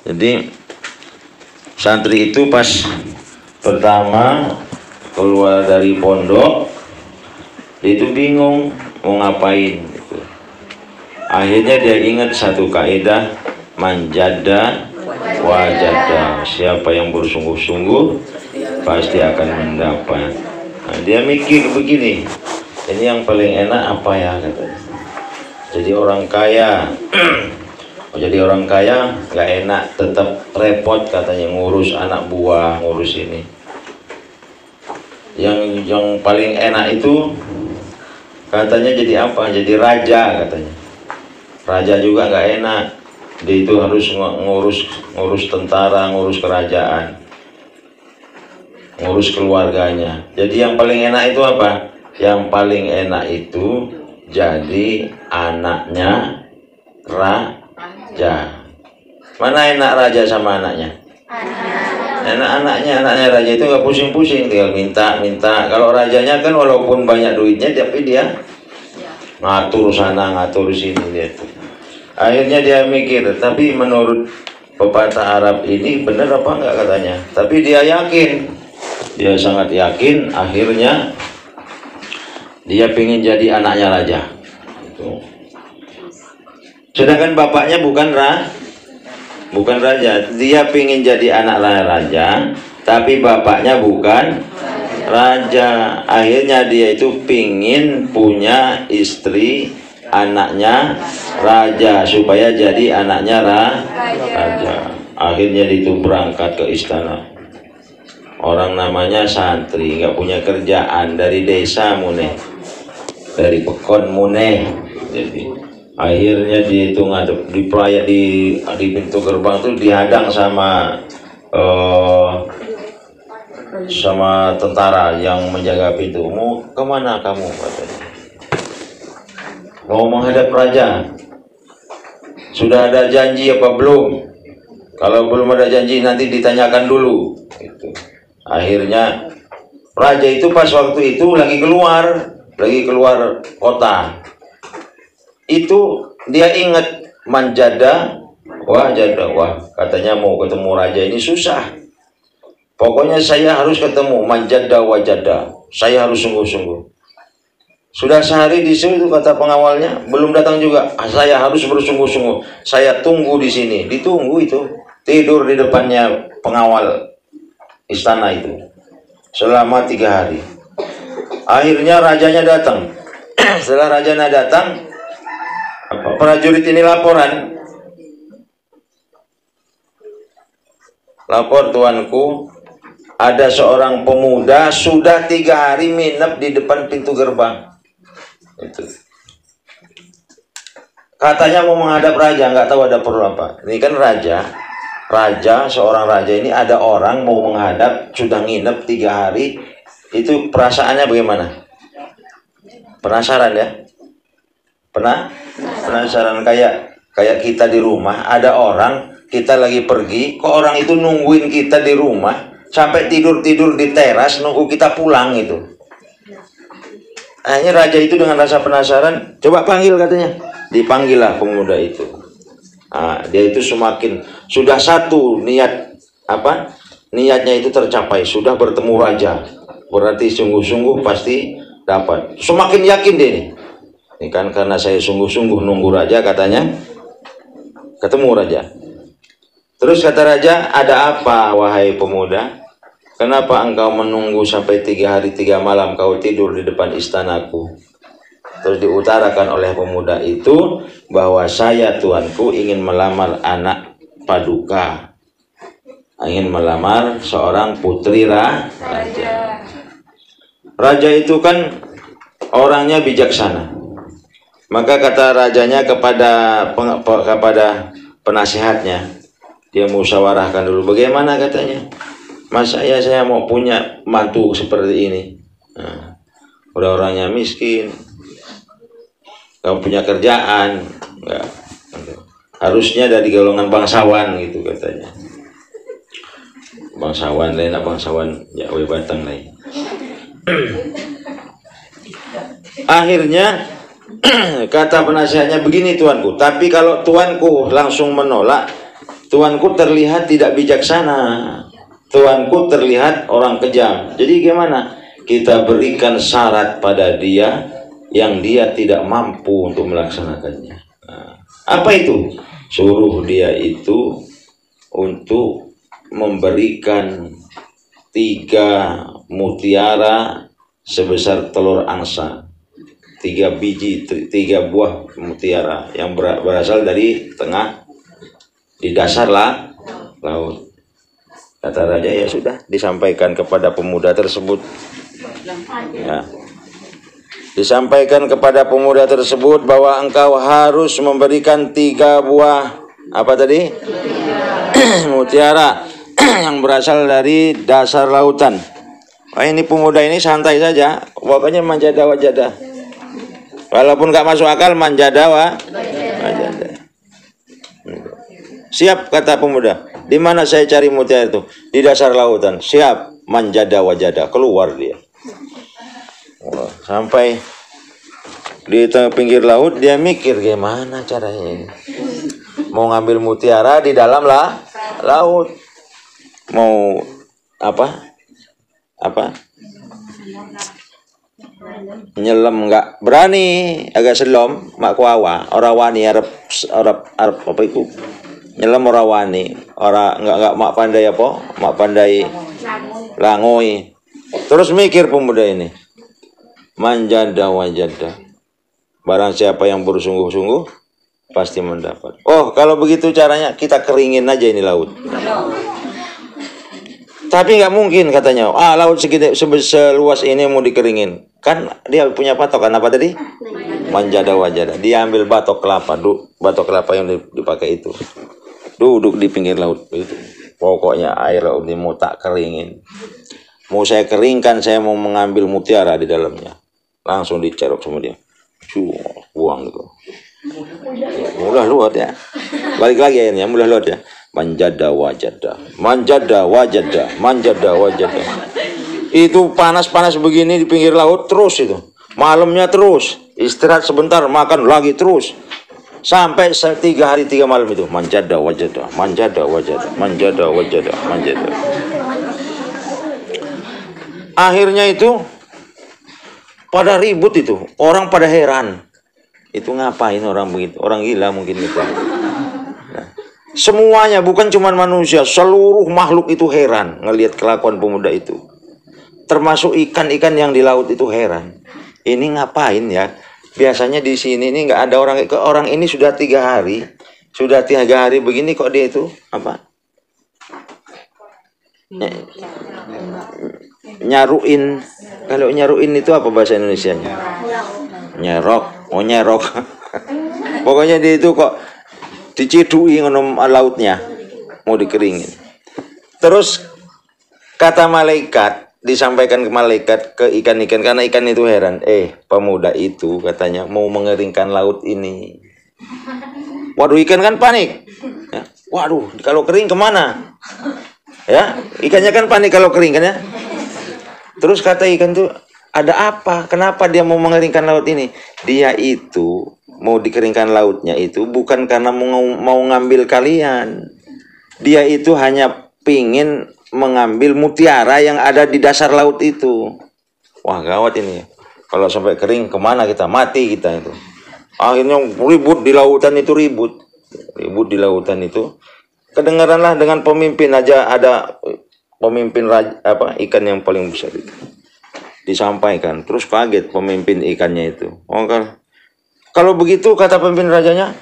Jadi santri itu pas pertama keluar dari pondok itu bingung mau ngapain gitu. Akhirnya dia ingat satu kaidah, manjada wajada, siapa yang bersungguh-sungguh pasti akan mendapat. Nah, dia mikir begini, ini yang paling enak apa ya katanya. Jadi orang kaya jadi orang kaya nggak enak, tetap repot katanya, ngurus anak buah, ngurus ini. Yang paling enak itu katanya jadi apa? Jadi raja katanya. Raja juga nggak enak, dia itu harus ngurus tentara, ngurus kerajaan, ngurus keluarganya. Jadi yang paling enak itu apa? Yang paling enak itu jadi anaknya raja. Mana enak raja sama anaknya? Anaknya raja itu nggak pusing-pusing, tinggal minta. Kalau rajanya kan walaupun banyak duitnya, tapi dia ngatur sana ngatur sini dia tuh. Akhirnya dia mikir, tapi menurut pepatah Arab ini benar apa enggak katanya. Tapi dia yakin, dia sangat yakin. Akhirnya dia pengen jadi anaknya raja. Sedangkan bapaknya bukan raja, dia pengen jadi anak raja, tapi bapaknya bukan raja. Akhirnya dia itu pengen punya istri anaknya raja supaya jadi anaknya raja. Akhirnya itu berangkat ke istana. Orang namanya santri, nggak punya kerjaan, dari desa muneh, dari pekon muneh. Jadi akhirnya dia itu ngadep di pintu gerbang tuh dihadang sama tentara yang menjaga pintu. Mau kemana kamu katanya? Mau menghadap raja. Sudah ada janji apa belum? Kalau belum ada janji nanti ditanyakan dulu. Gitu. Akhirnya raja itu pas waktu itu lagi keluar kota. Itu dia ingat manjada wajada. Wah, katanya mau ketemu raja ini susah. Pokoknya saya harus ketemu manjada wajada. Saya harus sungguh-sungguh. Sudah sehari di situ kata pengawalnya, belum datang juga. Saya harus bersungguh-sungguh. Saya tunggu di sini. Ditunggu itu. Tidur di depannya pengawal istana itu selama 3 hari. Akhirnya rajanya datang. Setelah rajanya datang, prajurit ini laporan. Lapor tuanku, ada seorang pemuda sudah 3 hari minap di depan pintu gerbang. Itu. Katanya mau menghadap raja, nggak tahu ada perlu apa. Ini kan raja, seorang raja ini ada orang mau menghadap, sudah nginep 3 hari. Itu perasaannya bagaimana? Penasaran ya? Penasaran kayak kita di rumah, ada orang, kita lagi pergi, kok orang itu nungguin kita di rumah sampai tidur di teras nunggu kita pulang itu. Akhirnya raja itu dengan rasa penasaran, coba panggil katanya. Dipanggillah pemuda itu. Nah, dia itu semakin sudah satu niatnya itu tercapai, sudah bertemu raja. Berarti sungguh-sungguh pasti dapat. Semakin yakin dia ini. Ini kan karena saya sungguh-sungguh nunggu raja katanya. Ketemu raja. Terus kata raja, ada apa wahai pemuda? Kenapa engkau menunggu sampai 3 hari 3 malam kau tidur di depan istanaku? Terus diutarakan oleh pemuda itu bahwa saya tuanku ingin melamar anak paduka. Ingin melamar seorang putri raja. Raja itu kan orangnya bijaksana. Maka kata rajanya kepada penasihatnya, dia musyawarahkan dulu. Bagaimana katanya? Mas saya mau punya mantu seperti ini. Nah, udah orangnya miskin, gak punya kerjaan, harusnya dari golongan bangsawan gitu katanya. Bangsawan lain, bangsawan ya Batang lain. Akhirnya kata penasihatnya begini tuanku, tapi kalau tuanku langsung menolak, tuanku terlihat tidak bijaksana, tuanku terlihat orang kejam. Jadi gimana? Kita berikan syarat pada dia yang dia tidak mampu untuk melaksanakannya. Nah, apa itu? Suruh dia itu untuk memberikan 3 mutiara sebesar telur angsa, 3 biji, 3 buah mutiara yang berasal dari tengah, di dasar laut. Kata raja, ya sudah, disampaikan kepada pemuda tersebut. Ya. Disampaikan kepada pemuda tersebut bahwa engkau harus memberikan 3 buah apa tadi? Mutiara yang berasal dari dasar lautan. Ini pemuda ini santai saja, pokoknya manjada wajada. Walaupun nggak masuk akal, manjada wajada. Siap, kata pemuda. Di mana saya cari mutiara itu? Di dasar lautan. Siap, manjada wajada. Keluar dia. Sampai di tengah pinggir laut, dia mikir gimana caranya. Mau ngambil mutiara di dalam laut. Mau apa? Nyelam nggak berani, agak selom, mak kuawa, orang wani Arab apa itu? Nyelam orang wani, orang nggak mak pandai apa? Mak pandai langoi. Terus mikir pemuda ini, manjada wajada. Barang siapa yang bersungguh-sungguh pasti mendapat. Oh, kalau begitu caranya kita keringin aja ini laut. Tapi nggak mungkin katanya. Laut seluas ini mau dikeringin. Kan dia punya patokan apa tadi? Manjada wajada. Dia ambil batok kelapa, batok kelapa yang dipakai itu. Duduk di pinggir laut itu. Pokoknya air laut ini mau tak keringin. Mau saya keringkan, saya mau mengambil mutiara di dalamnya. Langsung dicerok sama dia. Buang gitu. Mudah luar ya. Balik lagi airnya, mudah luar ya. Manjada wajada, manjada wajada, manjada wajada. Itu panas-panas begini di pinggir laut terus itu. Malamnya terus, istirahat sebentar, makan lagi terus. Sampai 3 hari 3 malam itu. Manjada wajada, manjada wajada, manjada wajada, manjada. Akhirnya itu pada ribut itu, orang pada heran. Itu ngapain orang begitu? Orang gila mungkin itu. Nah, semuanya, bukan cuma manusia, seluruh makhluk itu heran ngelihat kelakuan pemuda itu. Termasuk ikan-ikan yang di laut itu heran. Ini ngapain ya? Biasanya di sini ini nggak ada orang. Orang ini sudah 3 hari, sudah 3 hari begini kok dia itu apa? Nyaruin. Kalau nyaruin itu apa bahasa Indonesianya? Nyerok. Oh, nyerok. Pokoknya dia itu kok dicidui ngono lautnya, mau dikeringin. Terus kata malaikat, disampaikan ke malaikat ke ikan-ikan, karena ikan itu heran. Pemuda itu katanya mau mengeringkan laut ini. Waduh, ikan kan panik. Ya, waduh, kalau kering kemana? Ya, ikannya kan panik kalau kering kan ya. Terus kata ikan itu, ada apa? Kenapa dia mau mengeringkan laut ini? Dia itu mau dikeringkan lautnya itu bukan karena mau ngambil kalian. Dia itu hanya pingin mengambil mutiara yang ada di dasar laut itu. Wah, gawat ini. Kalau sampai kering kemana kita? Mati kita itu. Akhirnya ribut di lautan itu, ribut di lautan itu. Kedengaranlah dengan pemimpin aja, ada pemimpin raja, ikan yang paling besar itu. Disampaikan, terus kaget pemimpin ikannya itu. Kalau begitu kata pemimpin rajanya,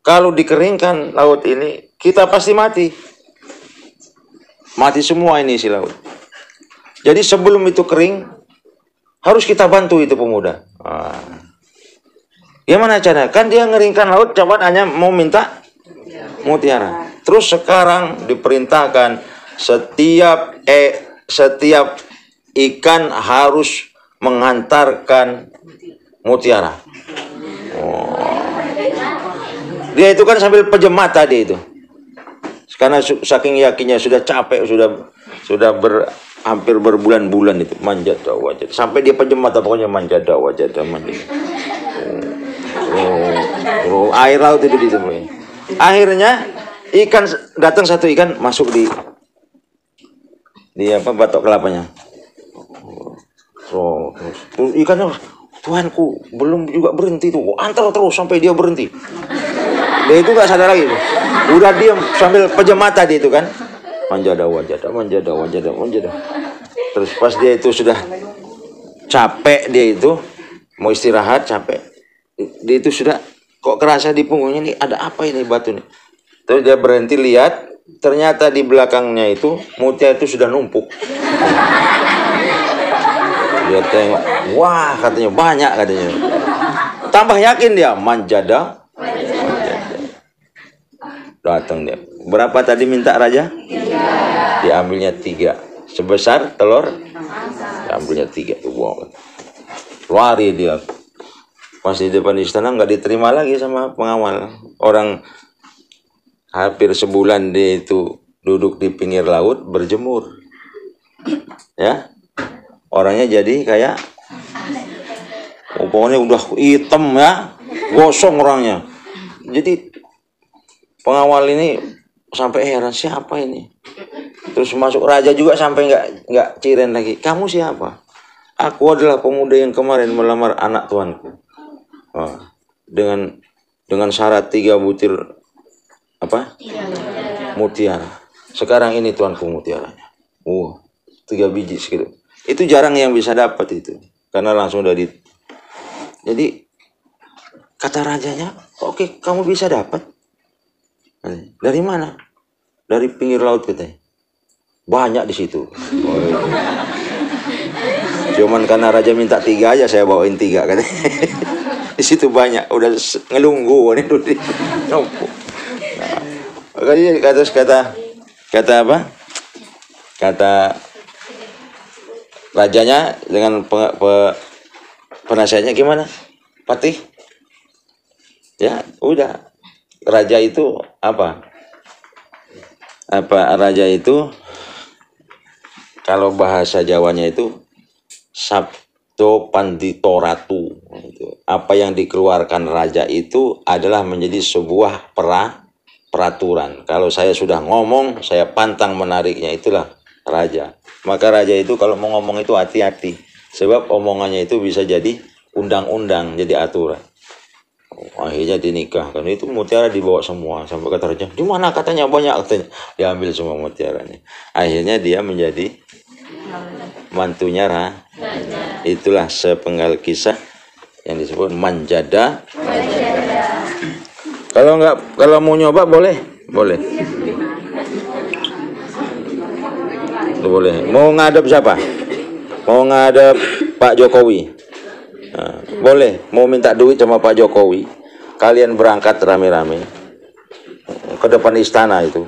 kalau dikeringkan laut ini, kita pasti mati. Mati semua ini isi laut. Jadi sebelum itu kering, harus kita bantu itu pemuda. Gimana cara? Kan dia ngeringkan laut, coba hanya mau minta mutiara. Terus sekarang diperintahkan setiap ikan harus menghantarkan mutiara. Dia itu kan sambil pejemat tadi itu. Karena saking yakinnya, sudah capek, sudah hampir berbulan-bulan itu manjada wajada. Sampai dia pejemat, pokoknya manjada wajada, manjada. Air laut itu ditemui. Akhirnya Ikan datang satu ikan masuk di apa batok kelapanya. So, terus ikannya, Tuanku belum juga berhenti tuh, antar terus sampai dia berhenti. Dia itu nggak sadar lagi, udah diam sambil pejam mata dia itu kan, manjada wajada, manjada wajada, manjada. Terus pas dia itu sudah capek, dia itu mau istirahat capek, dia itu sudah kok kerasa di punggungnya nih ada apa ini batu nih. Terus dia berhenti lihat, ternyata di belakangnya itu mutiara itu sudah numpuk. Dia tengok, wah katanya banyak katanya. Tambah yakin dia, manjada. Datang dia. Berapa tadi minta raja? 3. Diambilnya 3. Sebesar telur? Diambilnya 3. Wow. Lari dia. Pas di depan istana nggak diterima lagi sama pengawal. Orang hampir sebulan dia itu duduk di pinggir laut berjemur. Ya. Orangnya jadi kayak pokoknya udah hitam ya, gosong orangnya. Jadi pengawal ini sampai heran, siapa ini? Terus masuk raja juga sampai nggak ciren lagi. Kamu siapa? Aku adalah pemuda yang kemarin melamar anak tuanku. Dengan syarat 3 butir apa? Mutiara. Sekarang ini tuanku mutiaranya. 3 biji segitu. Itu jarang yang bisa dapat itu, karena langsung dari. Jadi kata rajanya, oke, kamu bisa dapat. Dari mana? Dari pinggir laut katanya. Banyak di situ. Cuman karena raja minta 3 aja, saya bawain 3 katanya. Di situ banyak, udah ngelunggu ini dulu. Kata apa? Kata rajanya dengan penasihatnya gimana? Patih? Ya, udah. Raja itu apa? Raja itu kalau bahasa Jawanya itu sabdo pandito ratu. Apa yang dikeluarkan raja itu adalah menjadi sebuah peraturan. Kalau saya sudah ngomong, saya pantang menariknya, itulah raja. Maka raja itu kalau mau ngomong itu hati-hati, sebab omongannya itu bisa jadi undang-undang, jadi aturan. Akhirnya dinikahkan, itu mutiara dibawa semua sampai kata raja, di mana katanya banyak, katanya diambil semua mutiaranya. Akhirnya dia menjadi mantunya raja. Itulah sepenggal kisah yang disebut manjada. Kalau mau nyoba boleh. Boleh. Mau ngadep siapa? Mau ngadep Pak Jokowi? Nah, boleh. Mau minta duit sama Pak Jokowi? Kalian berangkat rame-rame ke depan istana itu.